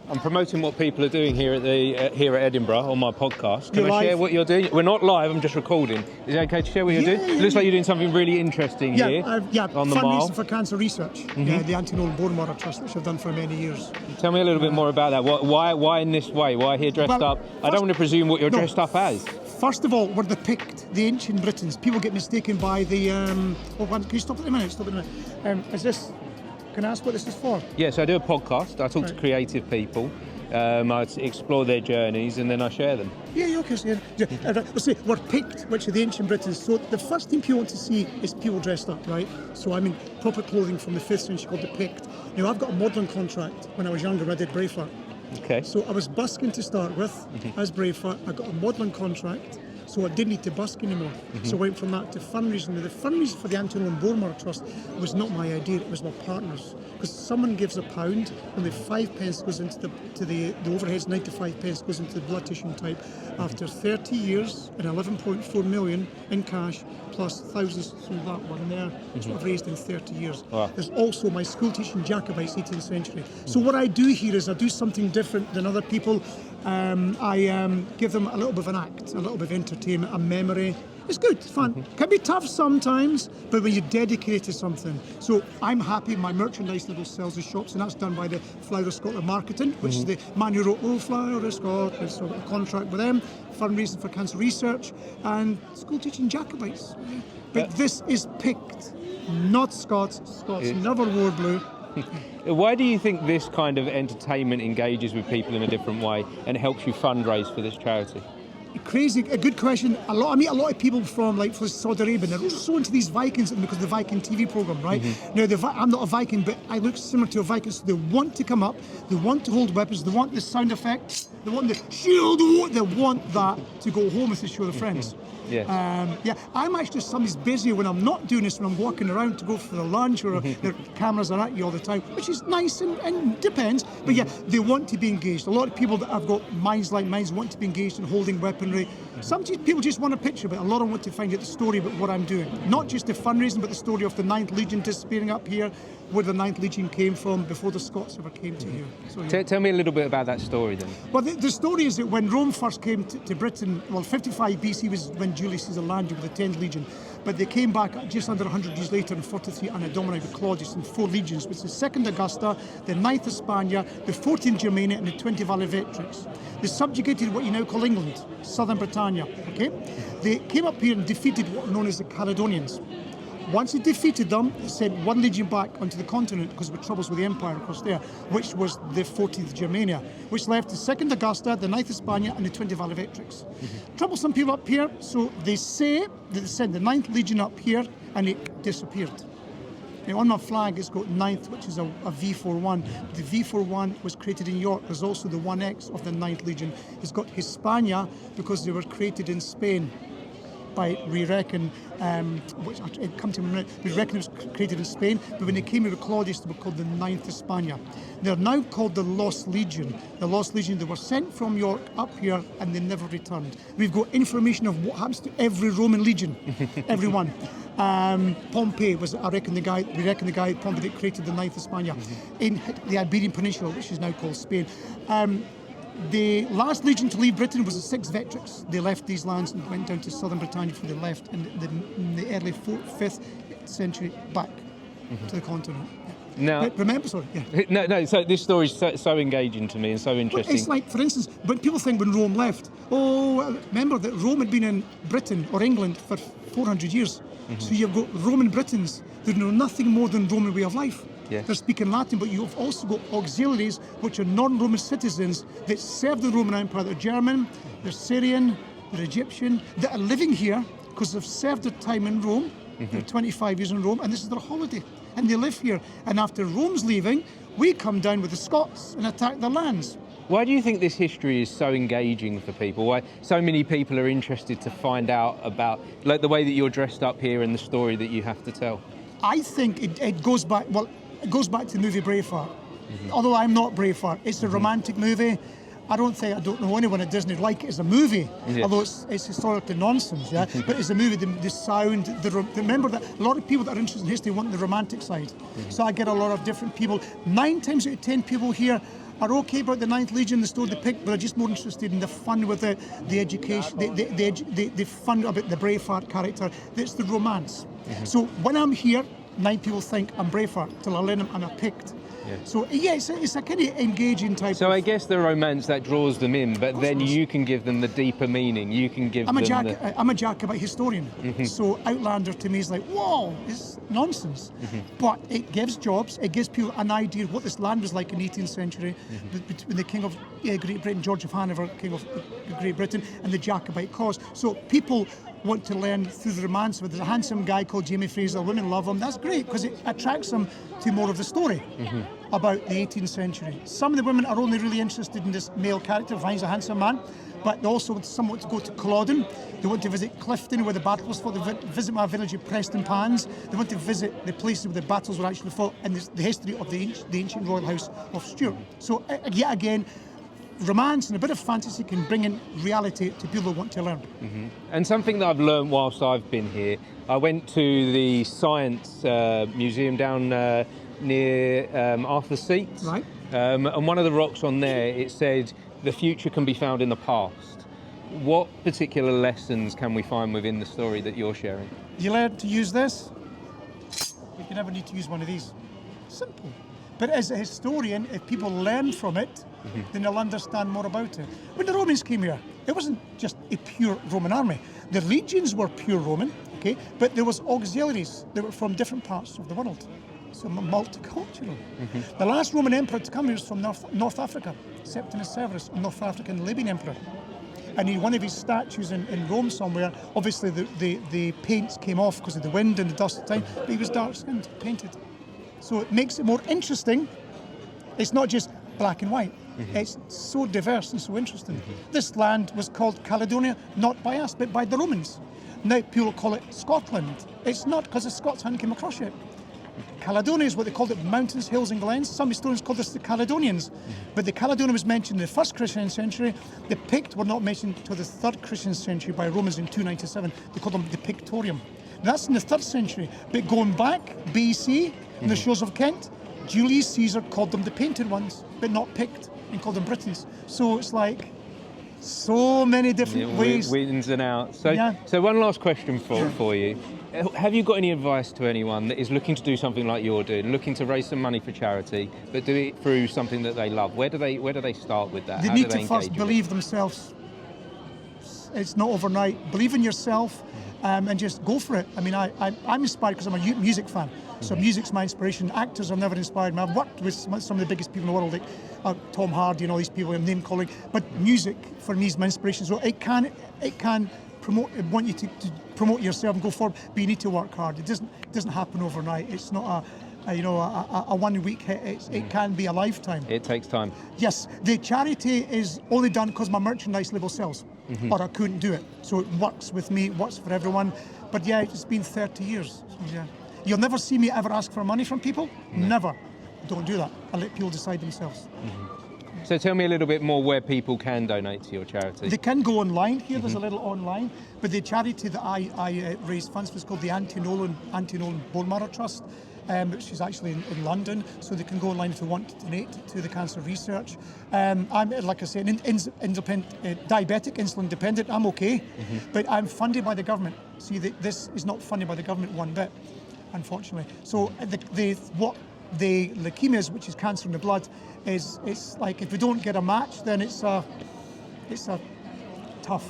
I'm promoting what people are doing here at here at Edinburgh on my podcast. Can I share live? what you're doing? We're not live, I'm just recording. Is it okay to share what you're doing? It looks like you're doing something really interesting here on the Mall. Fundraising for Cancer Research, the Anti-Nolan Bone Marrow Trust, which I've done for many years. Tell me a little bit more about that. Why in this way? Why here dressed up? I don't want to presume what you're dressed up as. First of all, we're the Pict, the ancient Britons. People get mistaken by the... can you stop it a minute? Is this... Can I ask what this is for? Yes, I do a podcast. I talk to creative people. I explore their journeys and then I share them. Let's say we're Pict, which are the ancient Britons. So the first thing people want to see is people dressed up, right? So I mean proper clothing from the 5th century called the Pict. Now I've got a modelling contract when I was younger. I did Braveheart. Okay. So I was busking to start with as Braveheart. I got a modelling contract. So I didn't need to busk anymore. So I went from that to fundraising. Now, the fundraising for the Anti-Nolan Bone Marrow Trust was not my idea, it was my partners. Because someone gives £1, only 5p goes into the overheads, 95p goes into the blood tissue type. After 30 years and 11.4 million in cash, plus thousands through that one there, which I've raised in 30 years. Wow. There's also my school teaching Jacobites, 18th century. So what I do here is I do something different than other people. I give them a little bit of an act, a little bit of entertainment, a memory. It's good, it's fun. Can be tough sometimes, but when you're dedicated to something. So I'm happy my merchandise level sells the shops, and that's done by the Flower of Scotland Marketing, which is the man who wrote Oh Flower of Scotland, so I've got a contract with them, fundraising for cancer research, and school teaching Jacobites. But this is Pict, not Scots. Scots never wore blue. Why do you think this kind of entertainment engages with people in a different way and helps you fundraise for this charity? Crazy, a good question. I meet a lot of people from Saudi Arabia, and they're so into these Vikings because of the Viking TV program, right? Now, I'm not a Viking, but I look similar to a Viking, so they want to come up, they want to hold weapons, they want the sound effects, they want the shield, they want that to go home with to show their friends. I'm actually somebody's busy when I'm not doing this, when I'm walking around to go for the lunch or the cameras are at you all the time, which is nice and depends. But they want to be engaged. A lot of people that have got minds like mine want to be engaged in holding weaponry. Some people just want a picture, but a lot of them want to find out the story about what I'm doing. Not just the fundraising, but the story of the 9th Legion disappearing up here, where the 9th Legion came from before the Scots ever came to here. So, Tell me a little bit about that story then. Well, the story is that when Rome first came to Britain, 55 BC was when Julius Caesar landed with the 10th Legion, but they came back just under 100 years later in 43 Anno Domini with Claudius in 4 legions, which is the 2nd Augusta, the 9th Hispania, the 14th Germania, and the 20 Valavectrix. They subjugated what you now call England, southern Britannia, okay? They came up here and defeated what are known as the Caledonians. Once they defeated them, they sent 1 legion back onto the continent because of the troubles with the empire across there, which was the 14th Germania, which left the 2nd Augusta, the 9th Hispania, and the 20 Valavectrix. Troublesome people up here, so they say that they sent the 9th legion up here and it disappeared. Now, on my flag, it's got 9th, which is a V41. The V41 was created in York. There's also the 1X of the 9th Legion. It's got Hispania because they were created in Spain. We reckon it was created in Spain, but when they came here with Claudius, they were called the 9th Hispania. They're now called the Lost Legion. The Lost Legion, they were sent from York up here and they never returned. We've got information of what happens to every Roman legion, every one. Pompey was, we reckon the guy Pompey that created the 9th Hispania in the Iberian Peninsula, which is now called Spain. The last legion to leave Britain was the 6th Vectrix. They left these lands and went down to southern Britannia before they left in the early 5th century back to the continent. Now, but remember, So this story is so engaging to me and so interesting. It's like, for instance, when people think when Rome left, remember that Rome had been in Britain or England for 400 years. So you've got Roman Britons that know nothing more than Roman way of life. Yes. They're speaking Latin, but you've also got auxiliaries, which are non-Roman citizens that serve the Roman Empire. They're German, they're Syrian, they're Egyptian, that are living here because they've served their time in Rome, they're 25 years in Rome, and this is their holiday. And they live here. And after Rome's leaving, we come down with the Scots and attack their lands. Why do you think this history is so engaging for people? Why so many people are interested to find out about, like, the way that you're dressed up here and the story that you have to tell? I think it goes back, it goes back to the movie Braveheart. Although I'm not Braveheart, it's a romantic movie. I don't know anyone at Disney like it as a movie, although it's historically nonsense, but as a movie, the sound, remember that a lot of people that are interested in history want the romantic side. So I get a lot of different people. 9 times out of 10 people here are okay about the 9th Legion, the story they picked, but are just more interested in the fun with the education, the fun about the Braveheart character. It's the romance. So when I'm here, 9 people think I'm Braveheart till I learn them and I'm picked. Yeah. So yeah, it's a kind of engaging type. So I guess the romance that draws them in, but then you can give them the deeper meaning. You can give them. I'm a Jacobite historian, so Outlander to me is like, whoa, it's nonsense. But it gives jobs. It gives people an idea of what this land was like in the 18th century, between the King of Great Britain, George of Hanover, King of Great Britain, and the Jacobite cause. So people want to learn through the romance. There's a handsome guy called Jamie Fraser. Women love him. That's great because it attracts them to more of the story about the 18th century. Some of the women are only really interested in this male character, finds a handsome man, but they also want to go to Culloden. They want to visit Clifton, where the battle was fought. They visit my village of Preston Pans. They want to visit the places where the battles were actually fought and the history of the ancient royal house of Stuart. So yet again, romance and a bit of fantasy can bring in reality to people who want to learn. And something that I've learned whilst I've been here, I went to the Science Museum down near Arthur's Seats. Right. And one of the rocks on there, it said, the future can be found in the past. What particular lessons can we find within the story that you're sharing? You learn to use this, you never need to use one of these. Simple. But as a historian, if people learn from it, then they'll understand more about it. When the Romans came here, it wasn't just a pure Roman army. The legions were pure Roman, okay, but there was auxiliaries that were from different parts of the world. So multicultural. The last Roman emperor to come here was from North Africa, Septimus Severus, a North African Libyan emperor. And one of his statues in Rome somewhere, obviously the paints came off because of the wind and the dust at the time, but he was dark-skinned, painted. So it makes it more interesting. It's not just black and white. It's so diverse and so interesting. This land was called Caledonia, not by us, but by the Romans. Now people call it Scotland. It's not because the Scots hadn't come across yet. Caledonia is what they called it, mountains, hills and glens. Some historians call this the Caledonians. But the Caledonia was mentioned in the 1st Christian century. The Pict were not mentioned until the 3rd Christian century by Romans in 297. They called them the Pictorium. That's in the 3rd century. But going back, BC, in the shores of Kent, Julius Caesar called them the painted ones, but not Pict, and called them Britons. So it's like so many different ways. Ins and outs. So one last question for you. Have you got any advice to anyone that is looking to do something like you're doing, looking to raise some money for charity, but do it through something that they love? Where do they start with that? They need to first believe themselves. It's not overnight. Believe in yourself and just go for it. I mean, I'm inspired because I'm a music fan. So music's my inspiration. Actors have never inspired me. I've worked with some of the biggest people in the world, like Tom Hardy and all these people I'm name calling. But music for me is my inspiration. So it can want you to promote yourself and go forward, but you need to work hard. It doesn't happen overnight. It's not a 1 week hit. It can be a lifetime. It takes time. Yes, the charity is only done because my merchandise label sells, or I couldn't do it. So it works with me, it works for everyone. But yeah, it's been 30 years. So yeah. You'll never see me ever ask for money from people. Never. Don't do that. I let people decide themselves. So tell me a little bit more where people can donate to your charity. They can go online here. There's a little online. But the charity that I raised funds for is called the Anti-Nolan Bone Marrow Trust, which is actually in London. So they can go online if they want to donate to the cancer research. I'm, like I said, independent, diabetic, insulin dependent. I'm okay, but I'm funded by the government. See, this is not funded by the government one bit, unfortunately. So what the leukemia is, which is cancer in the blood, it's like if we don't get a match, then it's a tough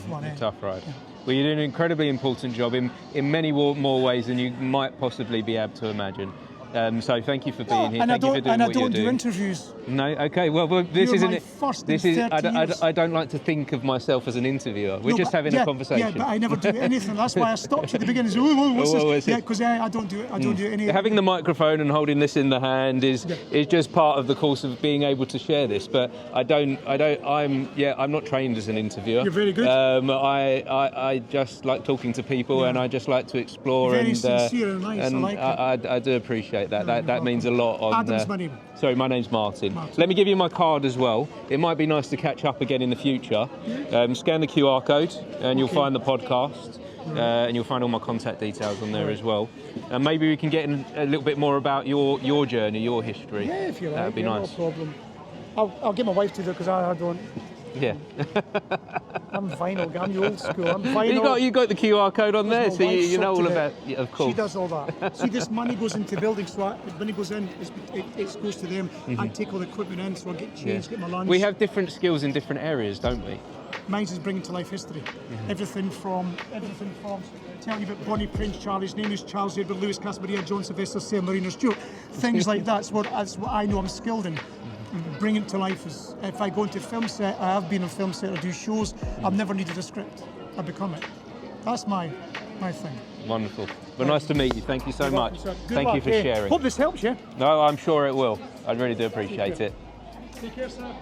one. Tough, right? Yeah. Well, you're doing an incredibly important job in many more ways than you might possibly be able to imagine. So thank you for being here. Thank you for doing what you're doing. And I don't do interviews. No, okay. Well, this You're isn't. My first in 30 years. I don't like to think of myself as an interviewer. We're just having a conversation. Yeah, but I never do anything. That's why I stopped at the beginning. What's this? Yeah, because I don't do it. I don't do any. Having the microphone and holding this in the hand is just part of the course of being able to share this. But I'm not trained as an interviewer. You're very good. I just like talking to people, and I just like to explore. Very sincere and nice. And I like it. I do appreciate that. That means a lot. Adam's my name. Sorry, my name's Martin. Let me give you my card as well. It might be nice to catch up again in the future. Scan the QR code and you'll find the podcast and you'll find all my contact details on there as well. And maybe we can get in a little bit more about your journey, your history. Yeah, if you like. That'd be nice. No problem. I'll get my wife to do it because I don't. Yeah. I'm vinyl guy. I'm the old school. I'm vinyl. You got the QR code on there, so you know all about. Yeah, of course. She does all that. See, this money goes into buildings, so when it goes in, it goes to them. I take all the equipment in, so I get changed, get my lunch. We have different skills in different areas, don't we? Mine's is bringing to life history. Everything from telling you about Bonnie Prince Charlie's name is Charles Edward Lewis Casamaria John Sylvester Sam Marino Stewart. Things like that's what I know I'm skilled in. Bringing it to life is, if I go into a film set, I have been on a film set, I do shows, I've never needed a script. I become it. That's my thing. Wonderful. Well, nice to meet you. Thank you so much. Thank you for sharing. Hope this helps you. No, I'm sure it will. I really do appreciate it. Take care, sir.